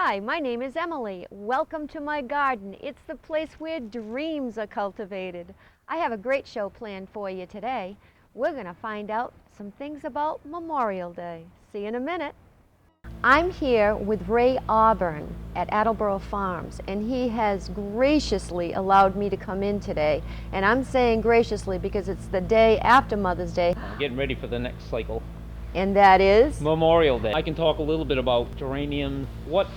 Hi, my name is Emily. Welcome to my garden. It's the place where dreams are cultivated. I have a great show planned for you today. We're going to find out some things about Memorial Day. See you in a minute. I'm here with Ray Aubin at Attleboro Farms, and he has graciously allowed me to come in today. And I'm saying graciously because it's the day after Mother's Day. Getting ready for the next cycle. And that is? Memorial Day. I can talk a little bit about geraniums. What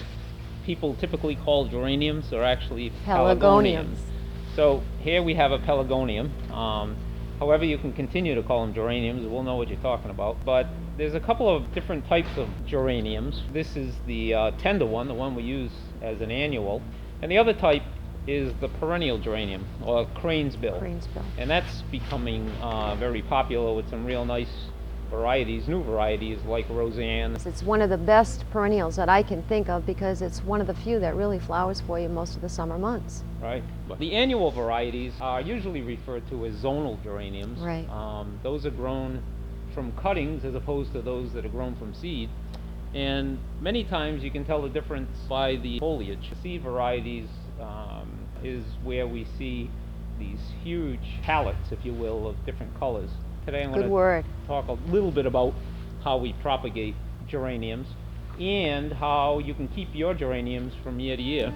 people typically call geraniums are actually pelargoniums. So here we have a pelargonium. However, you can continue to call them geraniums. We'll know what you're talking about. But there's a couple of different types of geraniums. This is the tender one, the one we use as an annual. And the other type is the perennial geranium, or crane's bill. And that's becoming very popular with some real nice varieties, new varieties like Roseanne. It's one of the best perennials that I can think of because it's one of the few that really flowers for you most of the summer months. Right. But the annual varieties are usually referred to as zonal geraniums. Right. Those are grown from cuttings as opposed to those that are grown from seed. And many times you can tell the difference by the foliage. Seed varieties is where we see these huge palettes, if you will, of different colors. Today I'm going to talk a little bit about how we propagate geraniums and how you can keep your geraniums from year to year.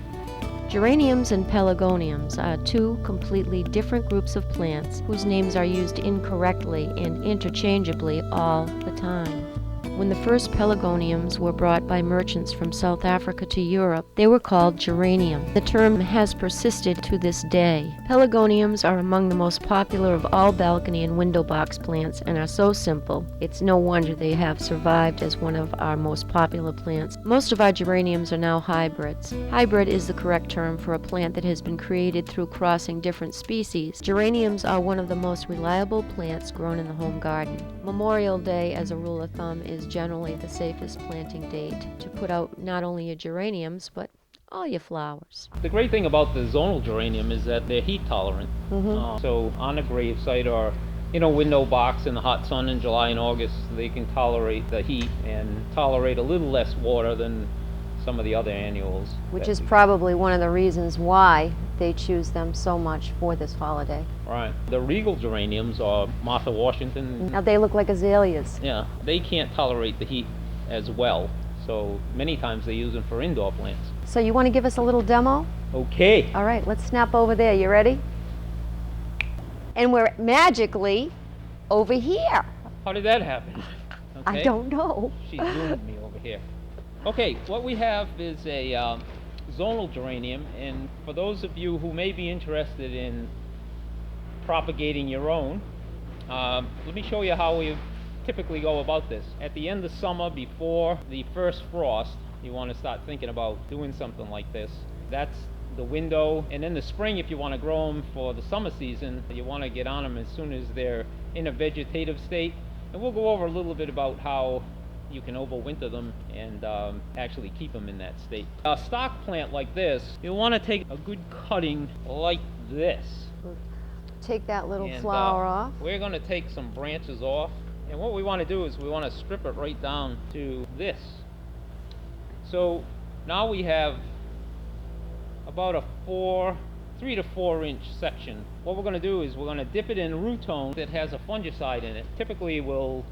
Geraniums and pelargoniums are two completely different groups of plants whose names are used incorrectly and interchangeably all the time. When the first pelargoniums were brought by merchants from South Africa to Europe, they were called geranium. The term has persisted to this day. Pelargoniums are among the most popular of all balcony and window box plants and are so simple, it's no wonder they have survived as one of our most popular plants. Most of our geraniums are now hybrids. Hybrid is the correct term for a plant that has been created through crossing different species. Geraniums are one of the most reliable plants grown in the home garden. Memorial Day, as a rule of thumb, is generally the safest planting date to put out not only your geraniums, but all your flowers. The great thing about the zonal geranium is that they're heat tolerant. So on a gravesite or window box in the hot sun in July and August, they can tolerate the heat and tolerate a little less water than some of the other annuals. Which is probably one of the reasons why they choose them so much for this holiday. Right. The Regal geraniums are Martha Washington. Now they look like azaleas. Yeah, they can't tolerate the heat as well. So many times they use them for indoor plants. So you want to give us a little demo? Okay. All right, let's snap over there. You ready? And we're magically over here. How did that happen? Okay. I don't know. She's doing me over here. Okay, what we have is a zonal geranium, and for those of you who may be interested in propagating your own, let me show you how we typically go about this. At the end of summer, before the first frost, you want to start thinking about doing something like this. That's the window. And in the spring, if you want to grow them for the summer season, you want to get on them as soon as they're in a vegetative state. And we'll go over a little bit about how you can overwinter them and actually keep them in that state. A stock plant like this, you'll want to take a good cutting like this. Take that little flower off. We're going to take some branches off, and what we want to do is we want to strip it right down to this. So now we have about a 3 to 4 inch section. What we're going to do is we're going to dip it in rutone that has a fungicide in it. Typically we'll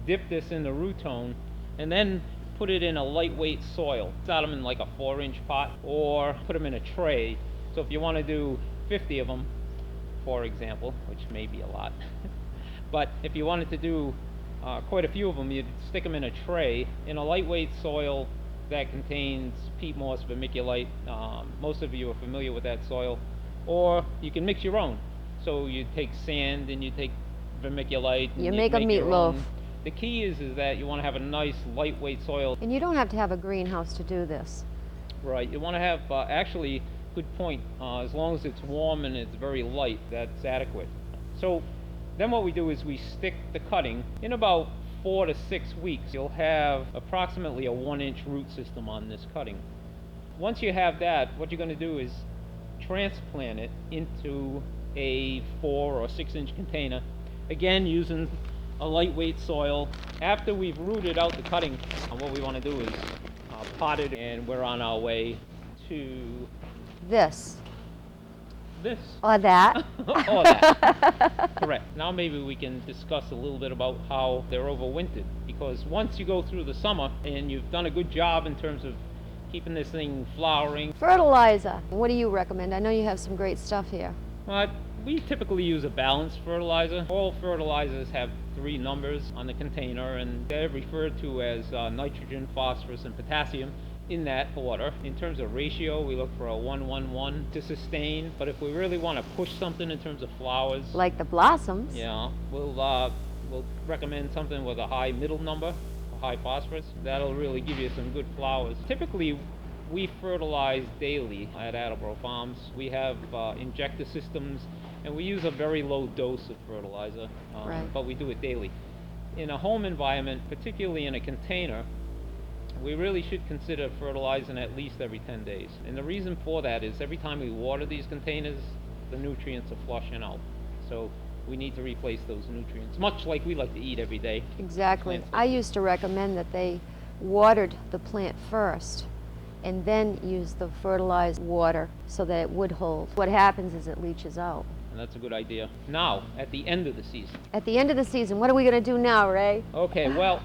dip this in the rutone and then put it in a lightweight soil. Start them in like a 4-inch pot or put them in a tray. So if you want to do 50 of them, for example, which may be a lot, but if you wanted to do quite a few of them, you'd stick them in a tray in a lightweight soil that contains peat moss, vermiculite. Most of you are familiar with that soil. Or you can mix your own. So you take sand and you take vermiculite. And you make a meatloaf. The key is that you want to have a nice lightweight soil. And you don't have to have a greenhouse to do this. Right. You want to have, actually, good point, as long as it's warm and it's very light, that's adequate. So then what we do is we stick the cutting. In about 4 to 6 weeks, you'll have approximately a 1-inch root system on this cutting. Once you have that, what you're going to do is transplant it into a 4 or 6-inch container, again using a lightweight soil. After we've rooted out the cutting, what we want to do is potted, and we're on our way to This. this. Or that. Or that. Correct. Now maybe we can discuss a little bit about how they're overwintered, because once you go through the summer and you've done a good job in terms of keeping this thing flowering. Fertilizer. What do you recommend? I know you have some great stuff here. We typically use a balanced fertilizer. All fertilizers have 3 numbers on the container, and they're referred to as nitrogen, phosphorus, and potassium in that order. In terms of ratio, we look for a 1-1-1 to sustain, but if we really want to push something in terms of flowers, Like the blossoms. yeah, we'll recommend something with a high middle number, a high phosphorus. That'll really give you some good flowers. Typically, we fertilize daily at Attleboro Farms. We have injector systems, and we use a very low dose of fertilizer, Right. but we do it daily. In a home environment, particularly in a container, we really should consider fertilizing at least every 10 days. And the reason for that is every time we water these containers, the nutrients are flushing out. So we need to replace those nutrients, much like we like to eat every day. Exactly. Plants. I used to recommend that they watered the plant first and then use the fertilized water so that it would hold. What happens is it leaches out. And that's a good idea. Now, at the end of the season. At the end of the season, what are we going to do now, Ray? Okay, well,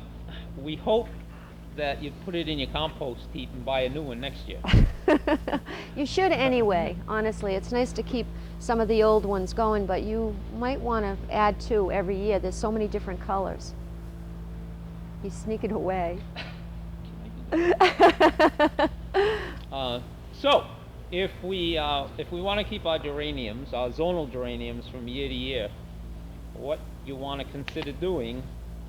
we hope that you put it in your compost heap and buy a new one next year. You should anyway, honestly. It's nice to keep some of the old ones going, but you might want to add 2 every year. There's so many different colors. He's sneaking away. So, if we want to keep our geraniums, our zonal geraniums, from year to year, what you want to consider doing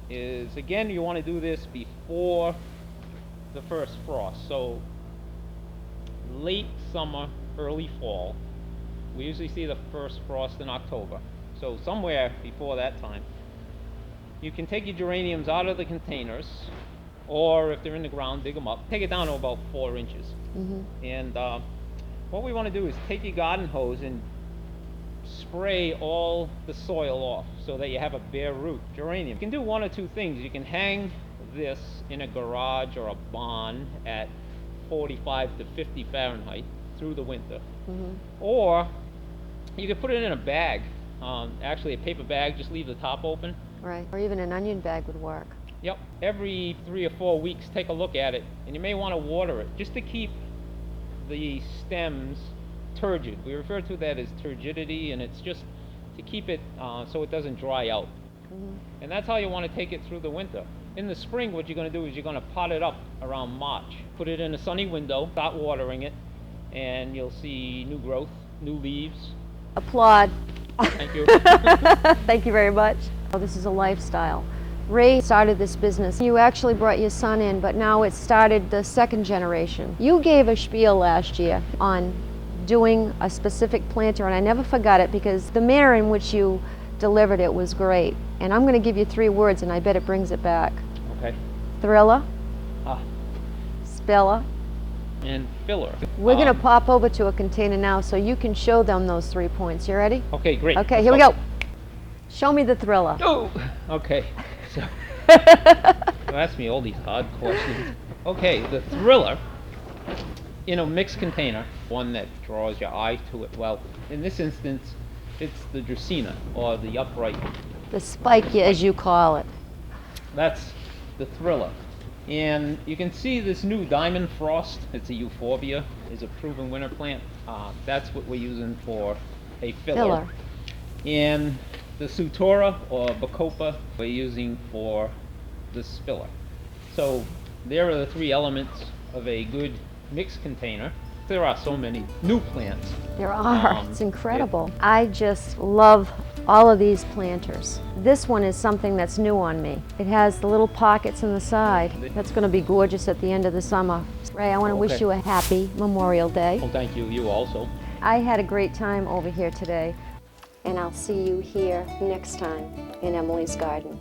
is, again, you want to do this before the first frost. So, late summer, early fall. We usually see the first frost in October. So somewhere before that time, you can take your geraniums out of the containers, or if they're in the ground, dig them up. Take it down to about 4 inches. Mm-hmm. And what we want to do is take your garden hose and spray all the soil off so that you have a bare root geranium. You can do 1 or 2 things. You can hang this in a garage or a barn at 45 to 50 Fahrenheit through the winter. Mm-hmm. Or you could put it in a bag, actually a paper bag, just leave the top open. Right. Or even an onion bag would work. Yep. Every 3 or 4 weeks, take a look at it, and you may want to water it just to keep the stems turgid. We refer to that as turgidity, and it's just to keep it so it doesn't dry out. Mm-hmm. And that's how you want to take it through the winter. In the spring, what you're going to do is you're going to pot it up around March. Put it in a sunny window, start watering it, and you'll see new growth, new leaves. Applaud. Thank you. Thank you very much. Oh, this is a lifestyle. Ray started this business. You actually brought your son in, but now it's started the 2nd generation. You gave a spiel last year on doing a specific planter, and I never forgot it because the manner in which you delivered it was great. And I'm going to give you 3 words, and I bet it brings it back. Okay. Thriller, Ah, spiller. and filler. We're going to pop over to a container now so you can show them those 3 points. You ready? Okay, great. Okay, Let's here we go. Show me the thriller. Oh, okay. So, you ask me all these hard questions. Okay, the thriller in a mixed container, one that draws your eye to it. Well, in this instance, it's the Dracaena, or the upright. The spike, as you call it. That's the thriller. And you can see this new diamond frost. It's a euphorbia. Is a proven winter plant. That's what we're using for a filler. And the Sutura, or Bacopa, we're using for the spiller. So there are the 3 elements of a good mixed container. There are so many new plants. There are. It's incredible. I just love all of these planters. This one is something that's new on me. It has the little pockets in the side. That's going to be gorgeous at the end of the summer. Ray, I want to wish you a happy Memorial Day. Well, thank you. You also. I had a great time over here today. And I'll see you here next time in Emily's garden.